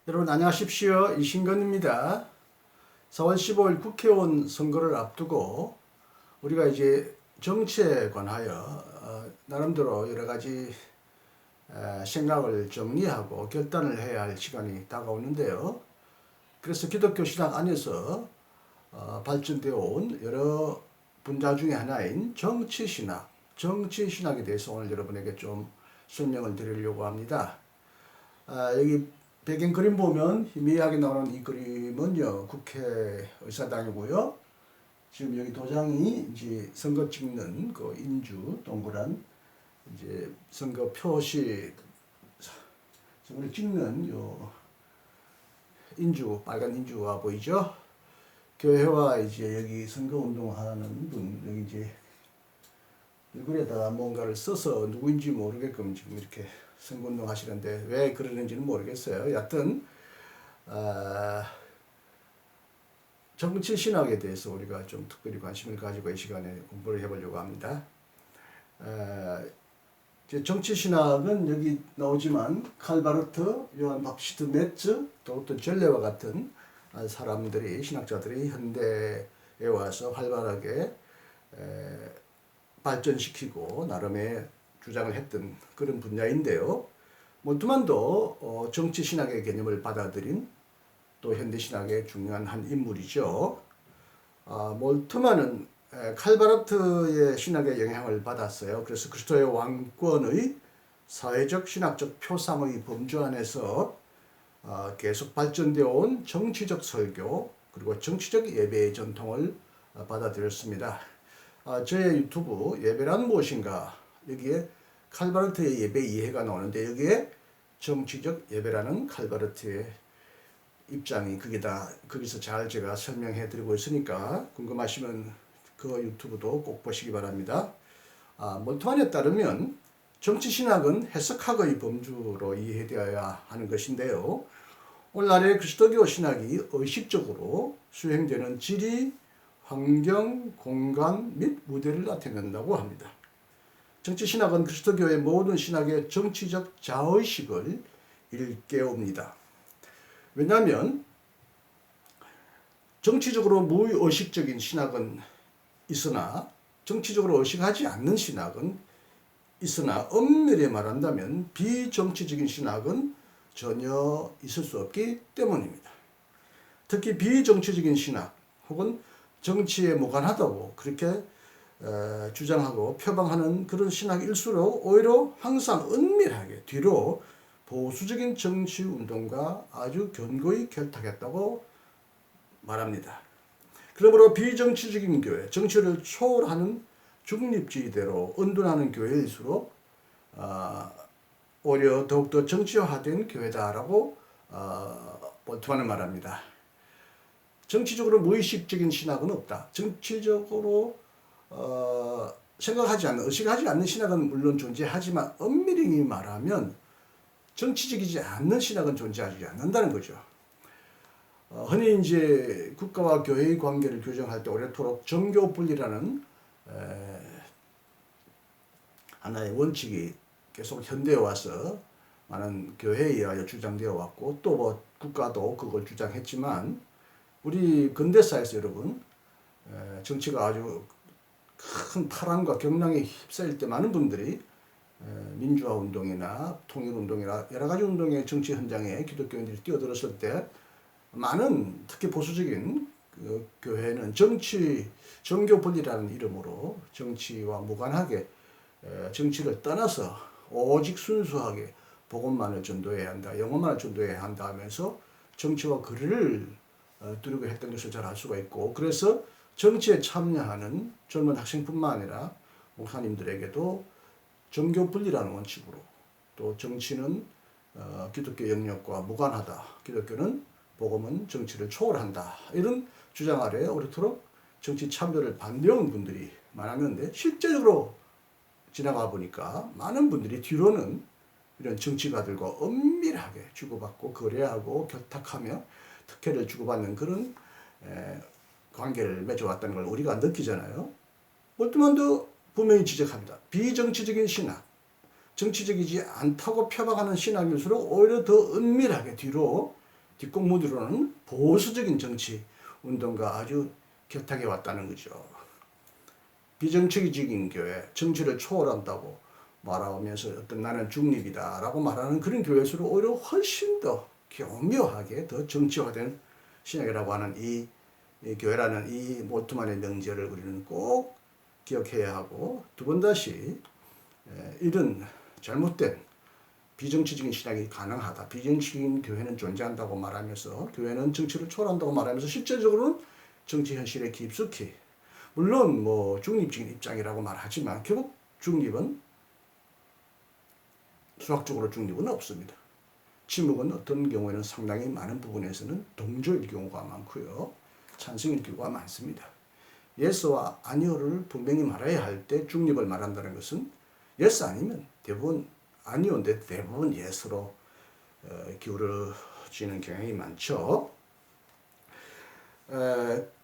여러분 안녕하십시오. 이신건입니다. 4월 15일 국회의원 선거를 앞두고 우리가 이제 정치에 관하여 나름대로 여러 가지 생각을 정리하고 결단을 해야 할 시간이 다가오는데요. 그래서 기독교 신학 안에서 발전되어 온 여러 분야 중에 하나인 정치신학에 대해서 오늘 여러분에게 좀 설명을 드리려고 합니다. 여기 배경 그림 보면 희미하게 나오는 이 그림은요, 국회의사당이고요. 지금 여기 도장이 이제 선거 찍는 그 인주 동그란 이제 선거 표시 선거를 찍는 요 인주 빨간 인주가 보이죠? 교회와 이제 여기 선거 운동하는 분 여기 이제 얼굴에다가 뭔가를 써서 누구인지 모르게끔 지금 이렇게 선거운동 하시는데 왜 그러는지는 모르겠어요. 여하튼 정치 신학에 대해서 우리가 좀 특별히 관심을 가지고 이 시간에 공부를 해보려고 합니다. 정치 신학은 여기 나오지만 칼바르트, 요한 바프시트 메츠, 또 전레와 같은 사람들이 신학자들이 현대에 와서 활발하게 발전시키고 나름의 주장을 했던 그런 분야인데요. 몰트만도 정치 신학의 개념을 받아들인 또 현대 신학의 중요한 한 인물이죠. 몰트만은 칼바르트의 신학의 영향을 받았어요. 그래서 그리스도의 왕권의 사회적 신학적 표상의 범주 안에서 계속 발전되어 온 정치적 설교 그리고 정치적 예배의 전통을 받아들였습니다. 저의 유튜브 예배란 무엇인가 여기에 칼바르트의 예배 이해가 나오는데 여기에 정치적 예배라는 칼바르트의 입장이 거기서 잘 제가 설명해 드리고 있으니까 궁금하시면 그 유튜브도 꼭 보시기 바랍니다. 몰트만에 따르면 정치신학은 해석학의 범주로 이해되어야 하는 것인데요. 오늘날의 그리스도교 신학이 의식적으로 수행되는 지리, 환경, 공간 및 무대를 나타낸다고 합니다. 정치신학은 그리스도교의 모든 신학의 정치적 자의식을 일깨웁니다. 왜냐하면 정치적으로 무의식적인 신학은 있으나 정치적으로 의식하지 않는 신학은 있으나 엄밀히 말한다면 비정치적인 신학은 전혀 있을 수 없기 때문입니다. 특히 비정치적인 신학 혹은 정치에 무관하다고 그렇게 주장하고 표방하는 그런 신학일수록 오히려 항상 은밀하게 뒤로 보수적인 정치 운동과 아주 견고히 결탁했다고 말합니다. 그러므로 비정치적인 교회, 정치를 초월하는 중립주의대로 은둔하는 교회일수록 오히려 더욱더 정치화된 교회다라고 몰트만은 말합니다. 정치적으로 무의식적인 신학은 없다. 정치적으로 생각하지 않는, 의식하지 않는 신학은 물론 존재하지만 엄밀히 말하면 정치적이지 않는 신학은 존재하지 않는다는 거죠. 흔히 이제 국가와 교회의 관계를 규정할 때 오래도록 정교 분리라는 하나의 원칙이 계속 현대에 와서 많은 교회에 의하여 주장되어 왔고 또 뭐 국가도 그걸 주장했지만 우리 근대사에서 여러분 정치가 아주 큰 파란과 경랑에 휩싸일 때 많은 분들이 민주화 운동이나 통일 운동이나 여러 가지 운동의 정치 현장에 기독교인들이 뛰어들었을 때 많은 특히 보수적인 그 교회는 정교 분리라는 이름으로 정치와 무관하게 정치를 떠나서 오직 순수하게 복음만을 전도해야 한다, 영혼만을 전도해야 한다 하면서 정치와 거리를 두려고 했던 것을 잘 알 수가 있고 그래서 정치에 참여하는 젊은 학생뿐만 아니라 목사님들에게도 정교 분리라는 원칙으로 또 정치는 기독교 영역과 무관하다. 기독교는 복음은 정치를 초월한다. 이런 주장 아래 오래도록 정치 참여를 반대하는 분들이 많았는데 실제적으로 지나가 보니까 많은 분들이 뒤로는 이런 정치가들과 엄밀하게 주고받고 거래하고 결탁하며 특혜를 주고받는 그런 관계를 맺어왔다는 걸 우리가 느끼잖아요. 몰트만도 분명히 지적합니다. 비정치적인 신학, 정치적이지 않다고 표방하는 신학일수록 오히려 더 은밀하게 뒤로 뒷공무디로는 보수적인 정치 운동과 아주 격하게 왔다는 거죠. 비정치적인 교회, 정치를 초월한다고 말하면서 어떤 나는 중립이다라고 말하는 그런 교회일수록 오히려 훨씬 더 교묘하게 더 정치화된 신학이라고 하는 이 교회라는 이 몰트만의 명제를 우리는 꼭 기억해야 하고, 두 번 다시 이런 잘못된 비정치적인 신학이 가능하다, 비정치적인 교회는 존재한다고 말하면서 교회는 정치를 초월한다고 말하면서 실제적으로는 정치 현실에 깊숙이, 물론 뭐 중립적인 입장이라고 말하지만 결국 중립은, 수학적으로 중립은 없습니다. 침묵은 어떤 경우에는 상당히 많은 부분에서는 동조일 경우가 많고요, 찬성일 경우가 많습니다. 예스와 아니오를 분명히 말해야 할 때 중립을 말한다는 것은 예스 아니면 대부분 아니오인데 대부분 예스로 기울어지는 경향이 많죠.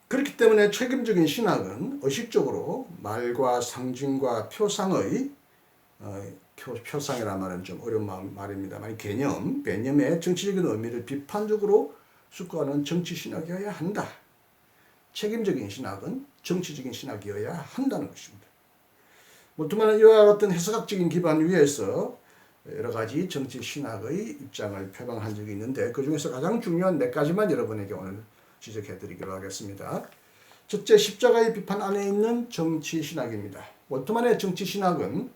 그렇기 때문에 책임적인 신학은 의식적으로 말과 상징과 표상의 표상이라는 말은 좀 어려운 말입니다만 개념의 정치적인 의미를 비판적으로 숙고하는 정치신학이어야 한다. 책임적인 신학은 정치적인 신학이어야 한다는 것입니다. 몰트만은 이와 같은 해석학적인 기반 위에서 여러 가지 정치신학의 입장을 표방한 적이 있는데, 그 중에서 가장 중요한 몇 가지만 여러분에게 오늘 지적해 드리기로 하겠습니다. 첫째, 십자가의 비판 안에 있는 정치신학입니다. 몰트만의 정치신학은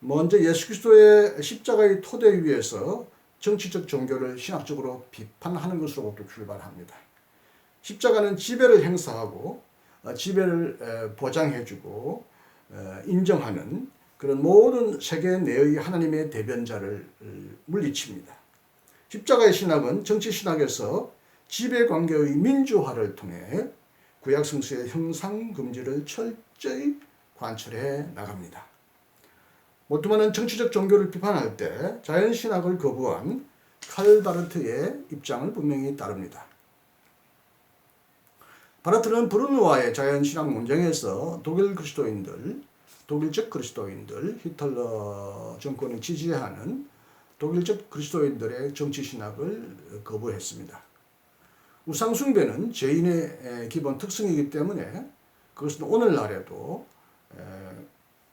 먼저 예수 그리스도의 십자가의 토대 위에서 정치적 종교를 신학적으로 비판하는 것으로부터 출발합니다. 십자가는 지배를 행사하고 지배를 보장해주고 인정하는 그런 모든 세계 내의 하나님의 대변자를 물리칩니다. 십자가의 신학은 정치신학에서 지배관계의 민주화를 통해 구약 성서의 형상금지를 철저히 관철해 나갑니다. 몰트만은 정치적 종교를 비판할 때 자연신학을 거부한 칼바르트의 입장을 분명히 따릅니다. 바르트는 브루노와의 자연신학 논쟁에서 독일적 그리스도인들, 히틀러 정권을 지지하는 독일적 그리스도인들의 정치신학을 거부했습니다. 우상숭배는 죄인의 기본 특성이기 때문에 그것은 오늘날에도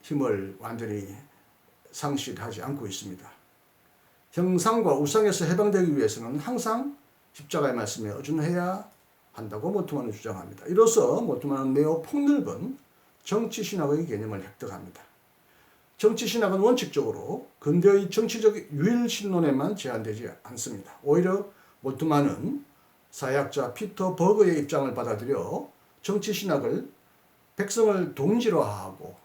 힘을 완전히 상실하지 않고 있습니다. 형상과 우상에서 해방되기 위해서는 항상 십자가의 말씀에 의존해야 한다고 몰트만은 주장합니다. 이로써 몰트만은 매우 폭넓은 정치신학의 개념을 획득합니다. 정치신학은 원칙적으로 근대의 정치적 유일신론에만 제한되지 않습니다. 오히려 몰트만은 사회학자 피터 버그의 입장을 받아들여 정치신학을 백성을 동질화하고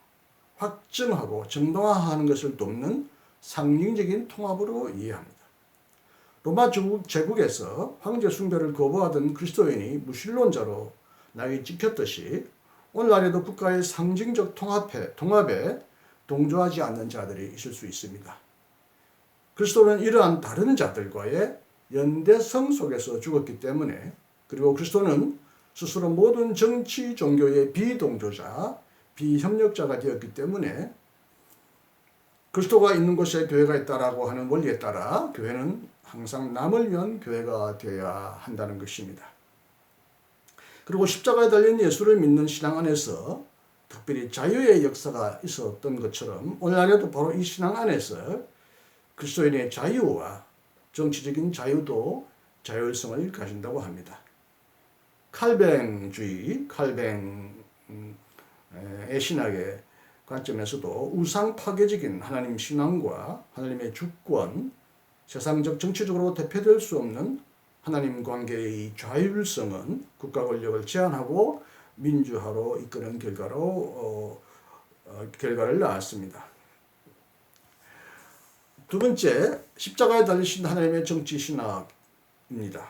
확증하고 정당화하는 것을 돕는 상징적인 통합으로 이해합니다. 로마 제국에서 황제 숭배를 거부하던 그리스도인이 무신론자로 낙이 찍혔듯이 오늘날에도 국가의 상징적 통합에 동조하지 않는 자들이 있을 수 있습니다. 그리스도는 이러한 다른 자들과의 연대성 속에서 죽었기 때문에, 그리고 그리스도는 스스로 모든 정치 종교의 비동조자, 비협력자가 되었기 때문에 그리스도가 있는 곳에 교회가 있다라고 하는 원리에 따라 교회는 항상 남을 위한 교회가 되어야 한다는 것입니다. 그리고 십자가에 달린 예수를 믿는 신앙 안에서 특별히 자유의 역사가 있었던 것처럼 오늘날에도 바로 이 신앙 안에서 그리스도인의 자유와 정치적인 자유도 자율성을 가진다고 합니다. 칼뱅주의, 칼뱅의 신학의 관점에서도 우상 파괴적인 하나님 신앙과 하나님의 주권, 세상적 정치적으로 대표될 수 없는 하나님 관계의 자율성은 국가 권력을 제한하고 민주화로 이끄는 결과를 낳았습니다. 두 번째, 십자가에 달리신 하나님의 정치 신학입니다.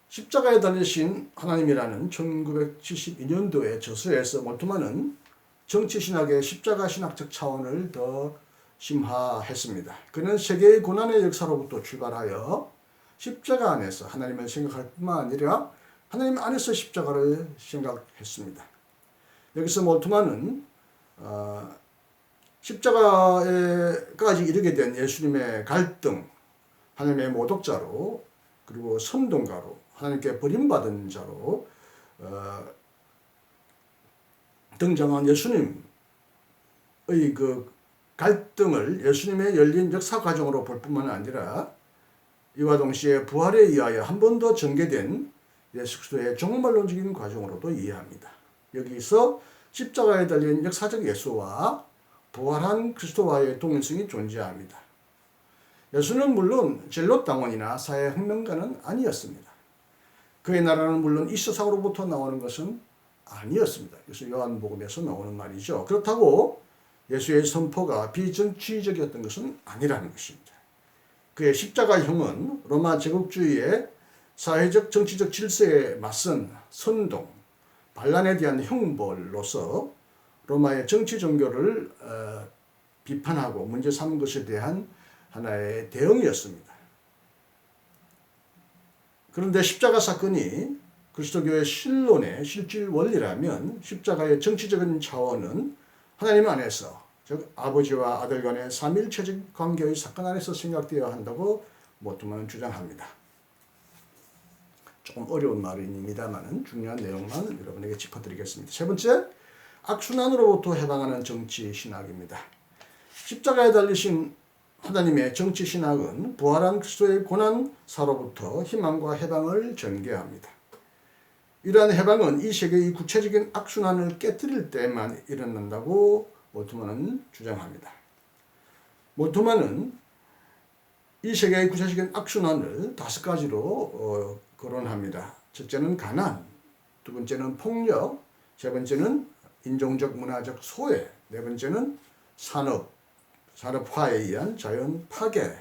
십자가에 달리신 하나님이라는 1972년도의 저서에서 몰트만은 정치 신학의 십자가 신학적 차원을 더 심화했습니다. 그는 세계의 고난의 역사로부터 출발하여 십자가 안에서 하나님을 생각할 뿐만 아니라 하나님 안에서 십자가를 생각했습니다. 여기서 몰트만은 십자가에까지 이르게 된 예수님의 갈등, 하나님의 모독자로 그리고 선동가로 하나님께 버림받은 자로 등장한 예수님의 그 갈등을 예수님의 열린 역사 과정으로 볼 뿐만 아니라 이와 동시에 부활에 의하여 한 번 더 전개된 예수 그리스도의 종말론적인 과정으로도 이해합니다. 여기서 십자가에 달린 역사적 예수와 부활한 그리스도와의 동일성이 존재합니다. 예수는 물론 젤롯 당원이나 사회혁명가는 아니었습니다. 그의 나라는 물론 이 세상으로부터 나오는 것은 아니었습니다. 그래서 요한복음에서 나오는 말이죠. 그렇다고 예수의 선포가 비정치적이었던 것은 아니라는 것입니다. 그의 십자가형은 로마 제국주의의 사회적 정치적 질서에 맞선 선동, 반란에 대한 형벌로서 로마의 정치 종교를 비판하고 문제 삼은 것에 대한 하나의 대응이었습니다. 그런데 십자가 사건이 그리스도교의 신론의 실질 원리라면 십자가의 정치적인 차원은 하나님 안에서, 즉 아버지와 아들 간의 삼일체적 관계의 사건 안에서 생각되어야 한다고 모트만은 주장합니다. 조금 어려운 말입니다만 중요한 내용만 여러분에게 짚어드리겠습니다. 세 번째, 악순환으로부터 해방하는 정치신학입니다. 십자가에 달리신 하나님의 정치신학은 부활한 그리스도의 고난사로부터 희망과 해방을 전개합니다. 이러한 해방은 이 세계의 구체적인 악순환을 깨뜨릴 때만 일어난다고 몰트만은 주장합니다. 몰트만은 이 세계의 구체적인 악순환을 5가지로 거론합니다. 첫째는 가난, 두 번째는 폭력, 세 번째는 인종적 문화적 소외, 네 번째는 산업화에 의한 자연 파괴,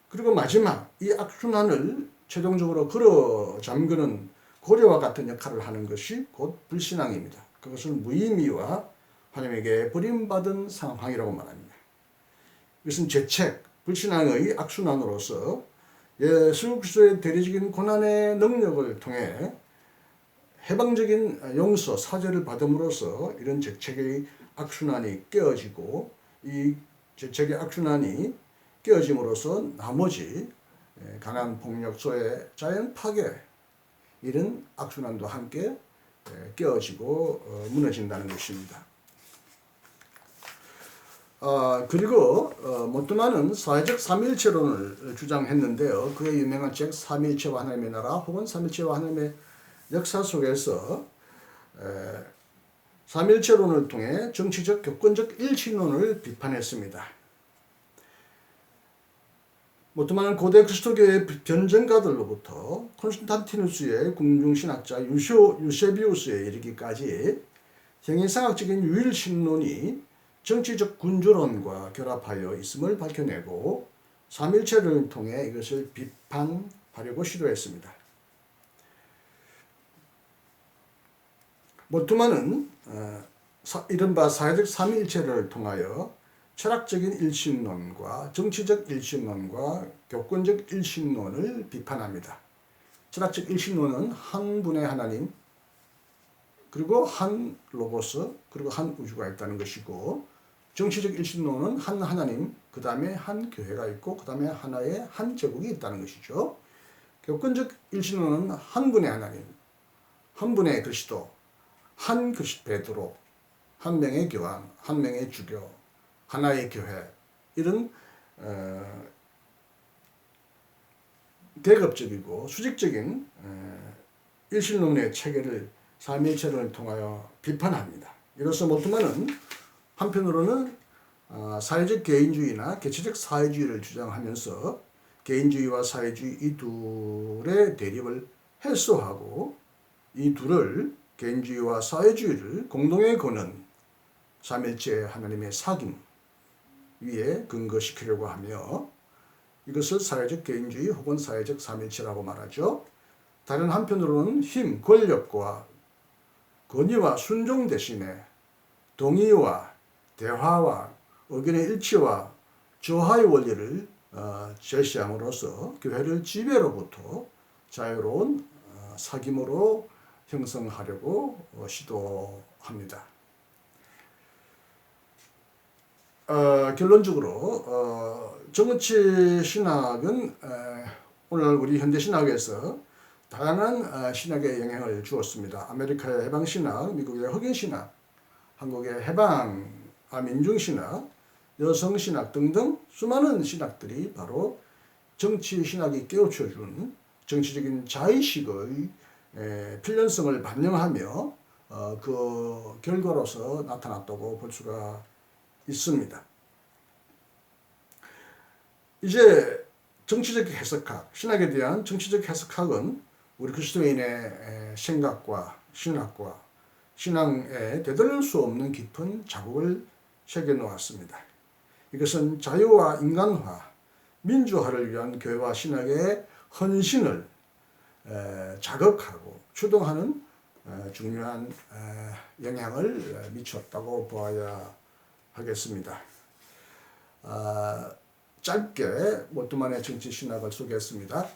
그리고 마지막 이 악순환을 최종적으로 걸어 잠그는 고려와 같은 역할을 하는 것이 곧 불신앙입니다. 그것은 무의미와 하나님에게 버림받은 상황이라고 말합니다. 이것은 죄책, 불신앙의 악순환으로서 예수 그리스도의 대리적인 고난의 능력을 통해 해방적인 용서, 사죄를 받음으로써 이런 죄책의 악순환이 깨어지고 이 죄책의 악순환이 깨어짐으로써 나머지 가난, 폭력, 소외, 자연 파괴 이런 악순환도 함께 깨어지고 무너진다는 것입니다. 그리고 몰트만은 사회적 삼일체론을 주장했는데요. 그의 유명한 책 삼일체와 하나님의 나라 혹은 삼일체와 하나님의 역사 속에서 삼일체론을 통해 정치적 교권적 일신론을 비판했습니다. 몰트만은 고대 그리스도교의 변증가들로부터 콘스탄티누스의 궁중신학자 유세비우스에 이르기까지 형이상학적인 유일신론이 정치적 군주론과 결합하여 있음을 밝혀내고 삼일체를 통해 이것을 비판하려고 시도했습니다. 몰트만은 이른바 사회적 삼일체를 통하여 철학적인 일신론과 정치적 일신론과 교권적 일신론을 비판합니다. 철학적 일신론은 한 분의 하나님, 그리고 한 로고스, 그리고 한 우주가 있다는 것이고, 정치적 일신론은 한 하나님, 그 다음에 한 교회가 있고, 그 다음에 하나의 한 제국이 있다는 것이죠. 교권적 일신론은 한 분의 하나님, 한 분의 그리스도, 한 베드로, 한 명의 교황, 한 명의 주교, 하나의 교회, 이런 계급적이고 수직적인 일신론의 체계를 삼일체론을 통하여 비판합니다. 이로써 몰트만은 한편으로는 사회적 개인주의나 개체적 사회주의를 주장하면서 개인주의와 사회주의 이 둘의 대립을 해소하고 이 둘을 개인주의와 사회주의를 공동에 거는 삼일체 하나님의 사김 위에 근거시키려고 하며 이것을 사회적 개인주의 혹은 사회적 삼일체라고 말하죠. 다른 한편으로는 힘, 권력과 권위와 순종 대신에 동의와 대화와 의견의 일치와 조화의 원리를 제시함으로써 교회를 지배로부터 자유로운 사귐으로 형성하려고 시도합니다. 결론적으로 정치 신학은 오늘 우리 현대신학에서 다양한 신학의 영향을 주었습니다. 아메리카의 해방신학, 미국의 흑인신학, 한국의 민중신학, 여성신학 등등 수많은 신학들이 바로 정치신학이 깨우쳐준 정치적인 자의식의 필연성을 반영하며 그 결과로서 나타났다고 볼 수가 있습니다. 이제 정치적 해석학, 신학에 대한 정치적 해석학은 우리 그리스도인의 생각과 신학과 신앙에 되돌릴 수 없는 깊은 자국을 새겨놓았습니다. 이것은 자유와 인간화, 민주화를 위한 교회와 신학의 헌신을 자극하고 추동하는 중요한 영향을 미쳤다고 보아야 하겠습니다. 짧게 몰트만의 정치신학을 소개했습니다.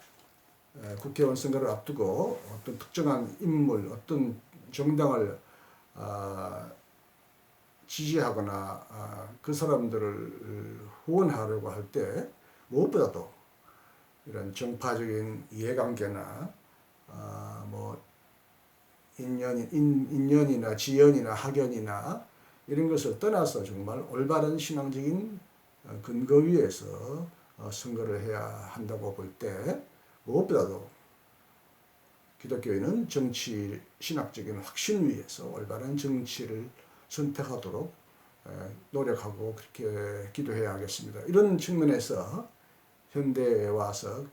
국회의원 선거를 앞두고 어떤 특정한 인물, 어떤 정당을 지지하거나 그 사람들을 후원하려고 할 때 무엇보다도 이런 정파적인 이해관계나 뭐 인연이나 지연이나 학연이나 이런 것을 떠나서 정말 올바른 신앙적인 근거 위에서 선거를 해야 한다고 볼 때 무엇보다도 기독교인은 정치 신학적인 확신 위에서 올바른 정치를 선택하도록 노력하고 그렇게 기도해야 하겠습니다. 이런 측면에서 현대에 와서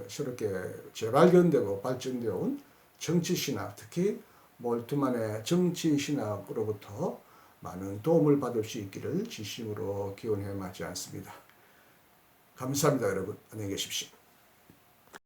새롭게 재발견되고 발전되어 온 정치신학, 특히 몰트만의 정치신학으로부터 많은 도움을 받을 수 있기를 진심으로 기원해 마지 않습니다. 감사합니다, 여러분. 안녕히 계십시오.